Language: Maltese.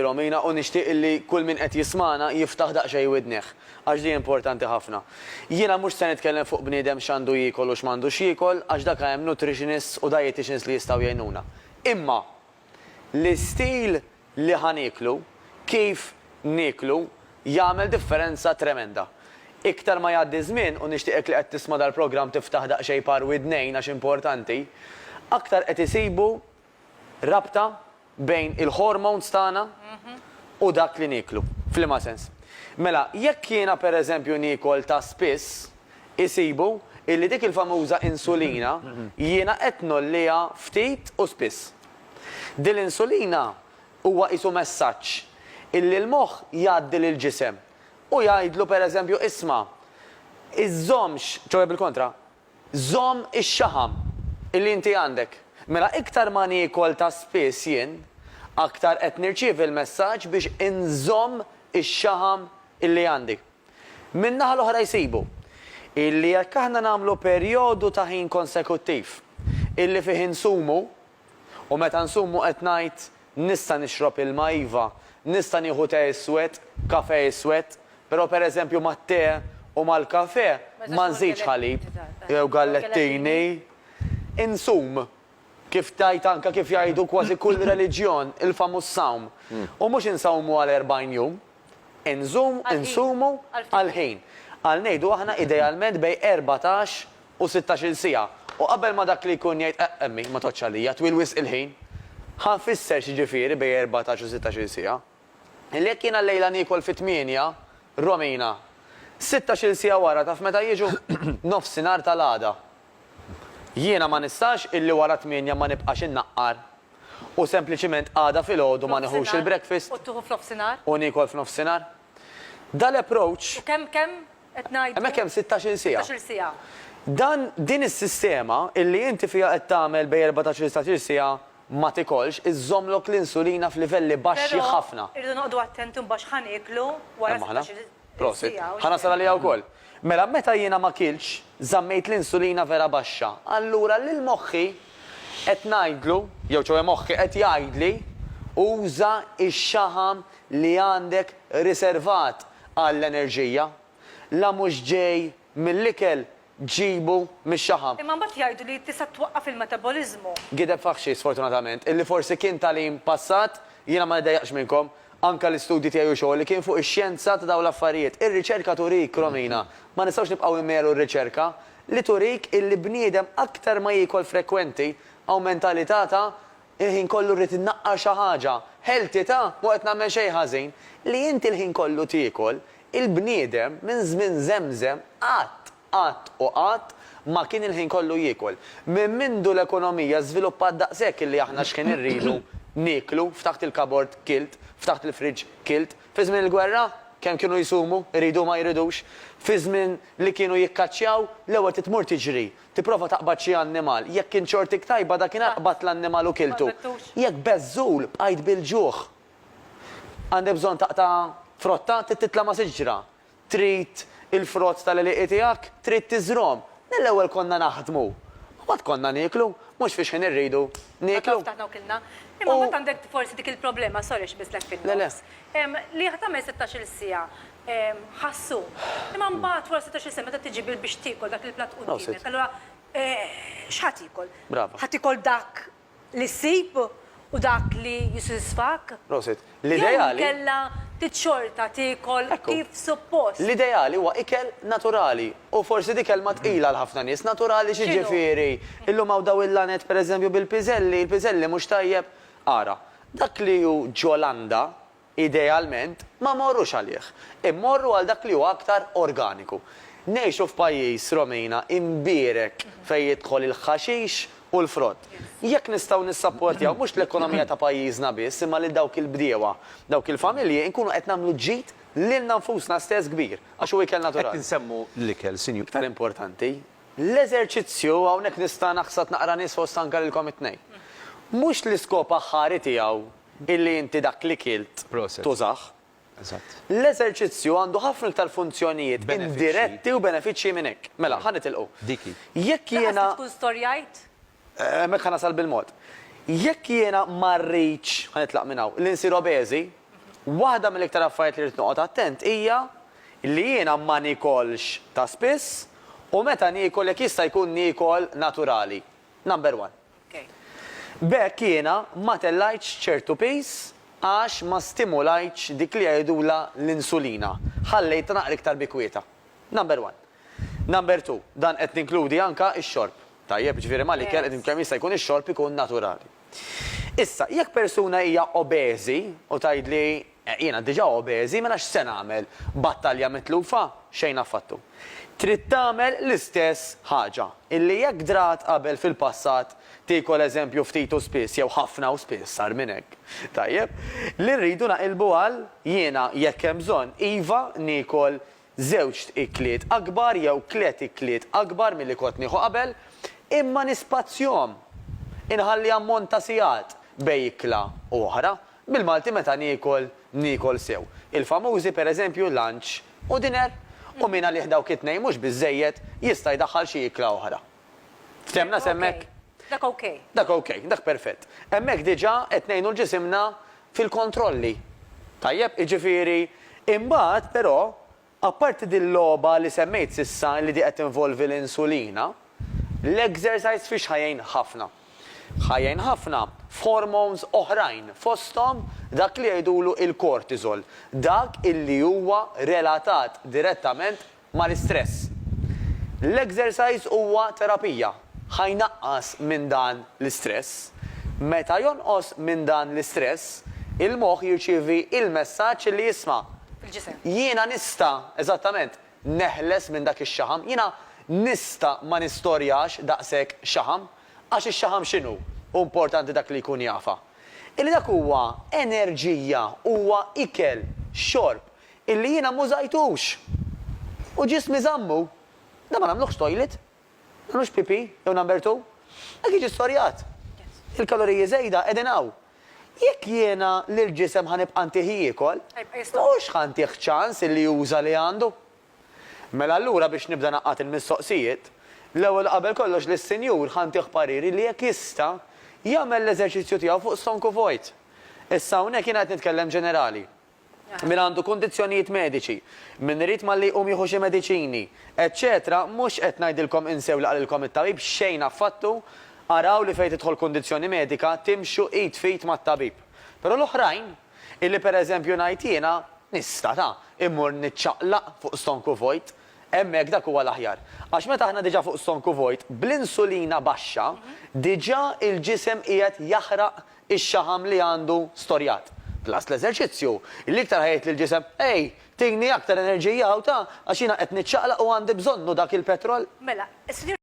Romina u nixtieq illi kull min qed jismana jiftaħ daqsxejn widneħ għax din importanti ħafna. Jiena mhux se nitkellem fuq bniedem x'għandu jiekol u x'm'għandux jiekol għax dak hemm nutritionists u dietitians li jistgħu jgħinuna. Imma l-istil li ħaniklu, kif niklu, jagħmel differenza tremenda. Iktar ma jgħaddi żmien u nixtieqek li qed tisma' dal-programm tiftaħ daqsxejn par widnejn għax importanti, aktar qed isibu rabta bejn il-hormones tagħna u dak li niklu, fl-ima sens. Mela, jekk jiena pereżempju nikol ta' spiss, isibu illi dik il-famuża insulina jiena qed nolliha ftit u spiss. Din l-insulina huwa qisu messaġġ illi l-moħħ jgħaddi lill-ġisem u jgħidlu pereżempju isma' iżżommx, ċew bil-kontra, żomm ix-xaħam illi inti għandek. Mela iktar ma niekol ta' spiss jien, aktar qed nirċievi l-messaġġ biex inżomm ix-xaħam illi għandi. Min-naħa l-oħra jsibu illi jekk aħna nagħmlu perjodu ta' ħin konsekuttiv illi fih insumu u meta nsumu qed ngħid nista' nixrob ilma iva, nista' nieħu te iswed, kafe iswed, però pereżempju mat-te u mal-kafe ma nżidx ħalib jew gallettini, insum. Kif tajt anka kif jgħidu kważi kull reliġjon il-famus sawm. U mhux insawmu għal 40 jum, insumu għal-ħin. Għal ngħidu aħna idealment bej 14 u 16 sija. U qabel ma dak li jkun jgħid emmi ma toċċ għalija twil wisq il-ħin, ħanfisser xiġifieri bej 14 u 16 sija. Illi jekk jiena llejla niekol fit-8, Romina, 16 sija wara taf meta jiġu nofsinhar tal-għada. Jiena ma nistax illi wara 8 ma nibqax innaqqar u sempliċiment għada fil-ħodu ma neħux il-breakfast. U tuħu f'nofsinhar? U nikol f'nofsinhar. Dal-approach. U kemm qed ngħidu? Hemmhekk hemm 16 sija. 16 sija. Din is-sistema illi inti fiha qed tagħmel bej 14-16 sija ma tikolx iżżommlok l-insulina f'livelli baxxi ħafna. Irridu noqogħdu attenti mbagħad ħaniklu wara 16 Prosit. Ħanasal għalija wkoll. Mela meta jiena ma kilx, żammejt l-insulina vera baxxa. Allura lil moħħi qed ngħidlu, jew ċew moħħi qed jgħidli uża x-xaħam li għandek riservat għall-enerġija. La mhux ġej mill-ikel ġibu mix-xaħam. Imma mbagħad jgħidu li tista' twaqqaf il-metabolizmu. Gideb faħxi sfortunatament, illi forsi kien tal-im passat jiena ma nidejjaqx minnkom. Anka l-istudji tiegħu xogħol li kien fuq ix-xjenza ta' dawn l-affarijiet. Ir-riċerka turik, Romina, ma nistgħux nibqgħu immeru r-riċerka li turik illi bniedem aktar ma jiekol frekwenti hawn mentalità ta' il-ħin kollu rrid innaqqar xi ħaġa. Healthy ta' mu qed nagħmel xejn ħażin li inti l-ħin kollu tiekol il-bniedem minn żmien żemżem qatt ma kien il-ħin kollu jiekol. Minn mindu l-ekonomija żviluppat daqshekk illi aħna x'kien irridu niklu ftaħt il-kabord kilt, ftaħt il-friġġ kilt, fi żmien il-gwerra kemm kienu jsumu, iridu ma jridux, fi żmien li kienu jikkaċċjaw, l-ewwel titmur tiġri, tipprova taqbad xi annimal, jekk kien xortik tajba dakinhar qbad l-annimal u kiltu. Jekk beżżul bqajt bil-ġuħ. Għandek bżonn taqta' frotta titla ma' siġra. Trid il-frott tal-eliqi tiegħek, trid tiżrom. L-ewwel konna naħdmu. Mbagħad konna nieklu, mhux fiex ħin irridu nieklu. Imma mbagħad għandek forsi dik il-problema, sorry x'bislek fin-nofs. Li ħatamel 16 sija ħassu. Imma mbagħad wara 16 sija meta tiġi biex tiekol dak il-platt qudiemek. Allura x'ħadd ikol? Brava. Ħadd ikol dak li ssib u dak li jisisfak? Prosit. L-ideali. Kella tiċċorta tiekol kif suppost. L-ideali huwa ikel naturali u forsi dik kelma tqila l ħafna nies naturali xi ġifieri. Illum hawn daw il-lanet pereżempju bil-piżelli, il-piżelli mhux tajjeb. Ara, dak li hu ġolanda idealment ma morrux għalih. Immorru għal dak li huwa aktar organiku. Ngħixu f'pajjiż Romina imbierek fejn jidħol il-ħaxix u l-frott. Jekk nistgħu nissapportjaw mhux l-ekonomija ta' pajjiżna biss, imma lil dawk il-bdiewa, dawk il-familji nkunu qed nagħmlu ġid lilna nfusna stess kbir għax hu ikel naturali. Qed insemmu l-ikel, sinjur. Iktar importanti, l-eżerċizzju hawnhekk nista' naħsad naqra nies fost anke lilkom it-tnejn. Mhux l-iskop aħħari tiegħu illi inti dak li kilt tużaħ. L-eżerċizzju għandu ħafna iktar funzjonijiet indiretti u benefiċċji minn hekk. Mela, ħanitilqu. Diki. Jekk jiena tkun storjajt? Hemmhekk ħanasal bil-mod. Jekk jiena ma rridx ħanitlaq minn hawn li nsir obeżi, Waħda mill-iktar affarijiet li rrid noqgħod attent hija li jiena ma nikolx ta' spiss u meta niekol jekk jista' jkun niekol naturali. Number one. Okay. Bekk jiena ma tellajtx ċertu pis għax ma stimulajtx dik li jgħidula l-insulina. Ħallejta naqra iktar bikwieta. Number one. Number two, dan qed ninkludi anka x-xorb. Tajjeb, ġifieri mal-ikel qed kemm jista' jkun ix-xorb ikun naturali. Issa, jekk persuna hija obeżi u tgħidli jiena diġà obeżi, mela x'se nagħmel? Battalja mitlufa? Xejn affattu. Trid tagħmel l-istess ħaġa. Illi jekk drat qabel fil-passat tiekol eżempju ftit u spiss jew ħafna u spiss sar minn hekk. Tajjeb, li rridu naqilbu għal jiena jekk hemm bżonn iva niekol żewġ ikliet akbar jew tliet ikliet akbar milli kont nieħu qabel, imma nispazzjom. Inħalli ammont ta' sigħat bej ikla oħra, bil-Malti meta niekol sew. Il-famużi pereżempju lunch u dinner u minna li ħdaw kitnej mhux biżejjed jista' jdaħħal xi ikla oħra. Ftemna semmek? Dak okej. Dak okej, dak perfett. Hemmhekk diġà qed ngħinu l-ġisimna fil-kontrolli. Tajjeb, jiġifieri imbagħad però apparti din-logħba li semmejt s'issa li di qed involvi l-insulina, l-exercise fiex ħajjin ħafna. Ħajjin ħafna f'hormones oħrajn fosthom dak li jgħidulu il-kortizol, dak illi huwa relatat direttament mal-istress. L-exercise huwa terapija, ħajnaqqas minn dan l-istress. Meta jonqos minn dan l-istress, il-moħħ jirċievi il-messaġġ li jisma' Fil-ġisem. jiena nista' eżattament neħles minn dak ix-xaħam, jiena nista' ma nistorjax daqshekk xaħam, għax ix-xaħam x'inhu? Importanti dak li jkun jafa. Illi dak huwa enerġija, huwa ikel, xorb, illi jiena mużajtux. U ġismi żammu, da ma nagħmluhx toilet, nagħmlux pipi, jew number two, hekk jiġi storjat. Il-kaloriji żejda qegħdin hawn. Jekk jiena lill-ġisem ħanibqa' ntih jiekol, mhux ħantih ċans illi juża li għandu. Mela allura biex nibda naqqat il-mistoqsijiet, l-ewwel qabel kollox lis-sinjur ħantih pariri li jekk jista' jagħmel l-eżerċizzju tiegħu fuq stonku vojt. Issa hawnhekk jiena qed nitkellem ġenerali. Min għandu kundizzjonijiet mediċi, min irid malli jqum jieħu xi mediċini, eċċetera, mhux qed ngħidilkom insew laqalilkom it-tabib xejn affattu, araw li fejn tidħol kundizzjoni medika timxu id fit mat-tabib. Però l-oħrajn illi pereżempju ngħid jiena nista' ta' immur niċċaqlaq fuq stonku vojt, hemmhekk dak huwa l-aħjar. Għax meta aħna diġà fuq stonku vojt bl-insulina baxxa, diġà il-ġisem qiegħed jaħraq ix-xaħam li għandu storjat. Plus l-eżerċizzju, l-iktar ħajt lill-ġisem, ej, tigni aktar enerġija u ta' għax jiena qed niċċaqlaq u għandi bżonnu dak il-petrol. Mela,